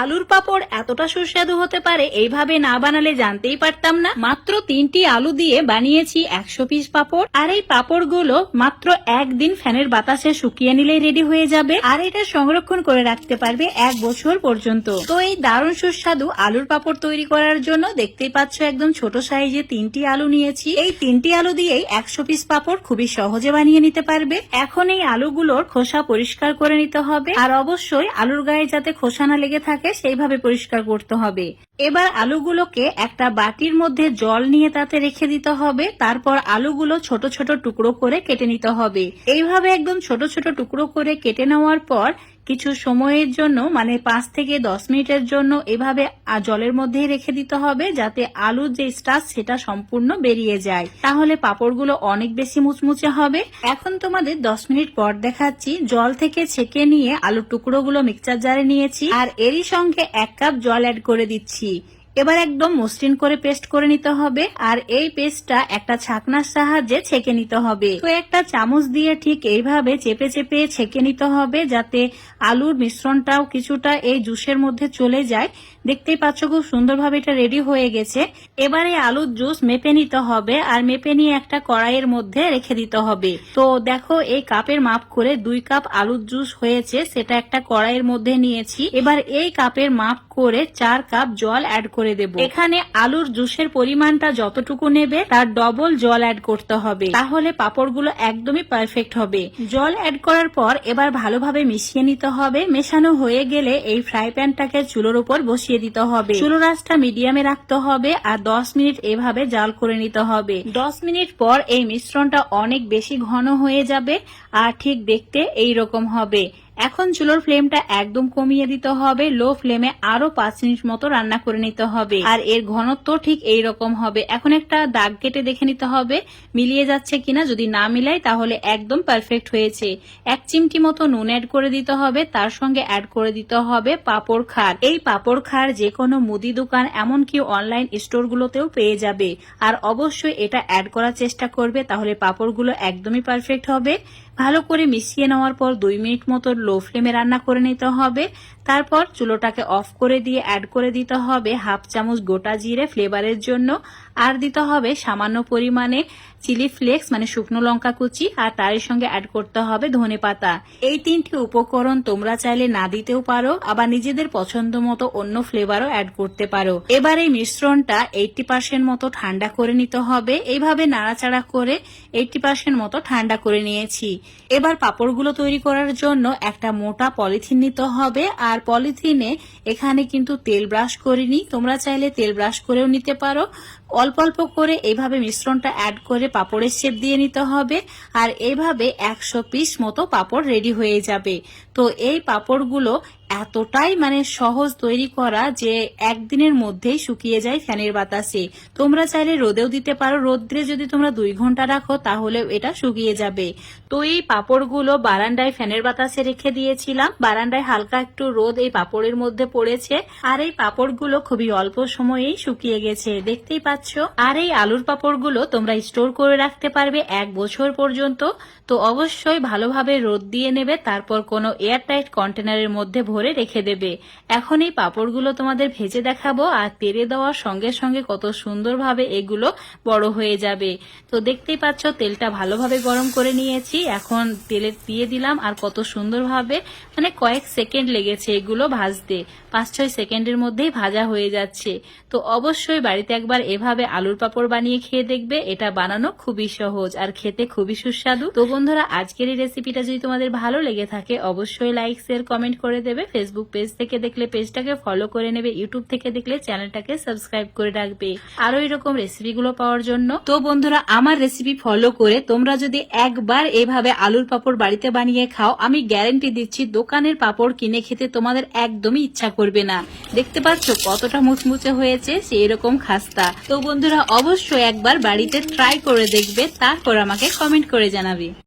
আলুর পাপড় এতটা সুস্বাদু হতে পারে এইভাবে না বানালে জানতেই পারতাম না। মাত্র 3টি আলু দিয়ে বানিয়েছি 100 পিস পাপড়। আর এই পাপড়গুলো মাত্র একদিন ফ্যানের বাতাসে শুকিয়ে নিলেই রেডি হয়ে যাবে। আর এটা সংরক্ষণ করে রাখতে পারবে 1 বছর পর্যন্ত। তো এই দারুণ সুস্বাদু আলুর পাপড় তৈরি করার জন্য দেখতেই পাচ্ছ একদম ছোট সাইজে 3টি আলু নিয়েছি। এই 3টি আলু দিয়েই 100 পিস পাপড় খুবই সহজে বানিয়ে নিতে পারবে। এখন এই আলুগুলোর খোসা পরিষ্কার করে নিতে হবে। আর অবশ্যই আলুর গায়ে যাতে খোসা না লেগে থাকে সেইভাবে পরিষ্কার করতে হবে। এবার আলুগুলোকে একটা বাটির মধ্যে জল নিয়ে তাতে রেখে দিতে হবে। তারপর আলুগুলো ছোট ছোট টুকরো করে কেটে নিতে হবে। এইভাবে একদম ছোট ছোট টুকরো করে কেটে নেওয়ার পর কিছু সময়ের জন্য মানে 5 থেকে 10 মিনিটের জন্য এভাবে জলের মধ্যেই রেখে দিতে হবে, যাতে আলুর যে স্টার্চ সেটা সম্পূর্ণ বেরিয়ে যায়। তাহলে পাপড়গুলো অনেক বেশি মুচমুচে হবে। এখন তোমাদের 10 মিনিট পর দেখাচ্ছি। জল থেকে ছেঁকে নিয়ে আলুর টুকরোগুলো মিক্সচার জারে নিয়েছি আর এরই সঙ্গে 1 কাপ জল অ্যাড করে দিচ্ছি। এবার একদম মসৃণ করে পেস্ট করে নিতে হবে। আর এই পেস্টটা একটা ছাকনার সাহায্যে ছেঁকে নিতে হবে। তো একটা চামচ দিয়ে ঠিক এইভাবে চেপে চেপে ছেঁকে নিতে হবে, যাতে আলুর মিশ্রণটাও কিছুটা এই জুসের মধ্যে চলে যায়। দেখতেই পাচ্ছ খুব সুন্দরভাবে এটা রেডি হয়ে গেছে। এবারে আলুর জুস মেপে নিতে হবে আর মেপে নিয়ে একটা কড়াইয়ের মধ্যে রেখে দিতে হবে। তো দেখো এই কাপের মাপ করে 2 কাপ আলুর জুস হয়েছে, সেটা একটা কড়াইয়ের মধ্যে নিয়েছি। এবার এই কাপের মাপ করে 4 কাপ জল অ্যাড করে দেব। এখানে আলুর জুসের পরিমাণটা যতটুকু নেবে তার ডবল জল অ্যাড করতে হবে, তাহলে পাপড়গুলো একদমই পারফেক্ট হবে। জল অ্যাড করার পর এবার ভালোভাবে মিশিয়ে নিতে হবে। মেশানো হয়ে গেলে এই ফ্রাই প্যানটাকে চুলোর উপর বসিয়ে দিতে হবে। চুলোর আঁচটা মিডিয়ামে রাখতে হবে আর 10 মিনিট এভাবে জাল করে নিতে হবে। 10 মিনিট পর এই মিশ্রণটা অনেক বেশি ঘন হয়ে যাবে আর ঠিক দেখতে এই রকম হবে। এখন চুলোর ফ্লেমটা একদম কমিয়ে দিতে হবে। লো ফ্লেমে আরো 5 মিনিট মতো রান্না করে নিতে হবে। আর এর ঘনত্ব ঠিক এই রকম হবে। এখন একটা দাগ কেটে দেখে নিতে হবে মিলিয়ে যাচ্ছে কিনা। যদি না মিলাই তাহলে একদম পারফেক্ট হয়েছে। 1 চিমটি মতো নুন অ্যাড করে দিতে হবে। তার সঙ্গে অ্যাড করে দিতে হবে পাঁপড় খার। এই পাঁপড় খার যে কোনো মুদি দোকান এমনকি অনলাইন স্টোরগুলোতেও পেয়ে যাবে। আর অবশ্যই এটা অ্যাড করার চেষ্টা করবে, তাহলে পাঁপড়গুলো একদমই পারফেক্ট হবে। ভালো করে মিশিয়ে নেওয়ার পর 2 মিনিট মতো লো ফ্লেমে রান্না করে নিতে হবে। তারপর চুলোটাকে অফ করে দিয়ে অ্যাড করে দিতে হবে 1/2 চামচ গোটা জিরে ফ্লেভারের জন্য। আর দিতে হবে সামান্য পরিমাণে চিলি ফ্লেক্স মানে শুকনো লঙ্কা কুচি। আর তার সঙ্গে অ্যাড করতে হবে ধনেপাতা। এই 3টি উপকরণ তোমরা চাইলে না দিতেও পারো, আবার নিজেদের পছন্দ মতো অন্য ফ্লেভারও অ্যাড করতে পারো। এবার এই মিশ্রণটা 80% মতো ঠান্ডা করে নিতে হবে। এইভাবে নাড়াচাড়া করে 80% মতো ঠান্ডা করে নিয়েছি। এবার পাপড়গুলো তৈরি করার জন্য একটা মোটা পলিথিন নিতে হবে। আর পলিথিনে এখানে কিন্তু তেল ব্রাশ করিনি, তোমরা চাইলে তেল ব্রাশ করেও নিতে পারো। অল্প অল্প করে এইভাবে মিশ্রণটা অ্যাড করে পাপড়ের শেপ দিয়ে নিতে হবে। আর এইভাবে 100 পিস মতো পাপড় রেডি হয়ে যাবে। তো এই পাপড়গুলো এতটাই মানে সহজ তৈরি করা যে একদিনের মধ্যেই শুকিয়ে যায় ফ্যানের বাতাসে। তোমরা চাইলে রোদেও দিতে পারো। রোদ্রে যদি তোমরা 2 ঘন্টা রাখো তাহলেও এটা শুকিয়ে যাবে। তো এই পাপড়গুলো বারান্দায় ফ্যানের বাতাসে রেখে দিয়েছিলাম। বারান্দায় হালকা একটু রোদ এই পাপড়ের মধ্যে পড়েছে। আর এই পাপড়গুলো খুবই অল্প সময়েই শুকিয়ে গেছে, দেখতেই পাচ্ছ। আর এই আলুর পাপড়গুলো তোমরা স্টোর করে রাখতে পারবে 1 বছর পর্যন্ত। তো অবশ্যই ভালোভাবে রোদ দিয়ে নেবে, তারপর কোনো এয়ারটাইট কন্টেনারের মধ্যে ভরে রেখে দেবে। এখন এই পাপড়গুলো তোমাদের ভেজে দেখাবো। আর তেলে দেওয়ার সঙ্গে সঙ্গে কত সুন্দরভাবে এগুলো বড় হয়ে যাবে। তো দেখতেই পাচ্ছ তেলটা ভালোভাবে গরম করে নিয়েছি। এখন তেলে দিয়ে দিলাম আর কত সুন্দরভাবে মানে কয়েক সেকেন্ড লেগেছে এগুলো ভাজতে। 5-6 সেকেন্ডের মধ্যেই ভাজা হয়ে যাচ্ছে। তো অবশ্যই বাড়িতে একবার এভাবে আলুর পাপড় বানিয়ে খেয়ে দেখবে। এটা বানানো খুবই সহজ আর খেতে খুবই সুস্বাদু। তো বন্ধুরা, আজকের এই রেসিপিটা যদি তোমাদের ভালো লেগে থাকে অবশ্যই লাইক শেয়ার কমেন্ট করে দেবে। ফেসবুক পেজ থেকে দেখলে পেজটাকে ফলো করে নেবে। ইউটিউব থেকে দেখলে চ্যানেলটাকে সাবস্ক্রাইব করে রাখবে আরো এরকম রেসিপিগুলো পাওয়ার জন্য। তো বন্ধুরা, আমার রেসিপি ফলো করে তোমরা যদি একবার এইভাবে আলুর পাপড় বাড়িতে বানিয়ে খাও, আমি গ্যারান্টি দিচ্ছি দোকানের পাপড় কিনে খেতে তোমাদের একদমই ইচ্ছা করবে না। দেখতে পাচ্ছ কতটা মুচমুচে হয়েছে, সেই রকম খাস্তা। তো বন্ধুরা, অবশ্যই একবার বাড়িতে ট্রাই করে দেখবে, তারপর আমাকে কমেন্ট করে জানাবে।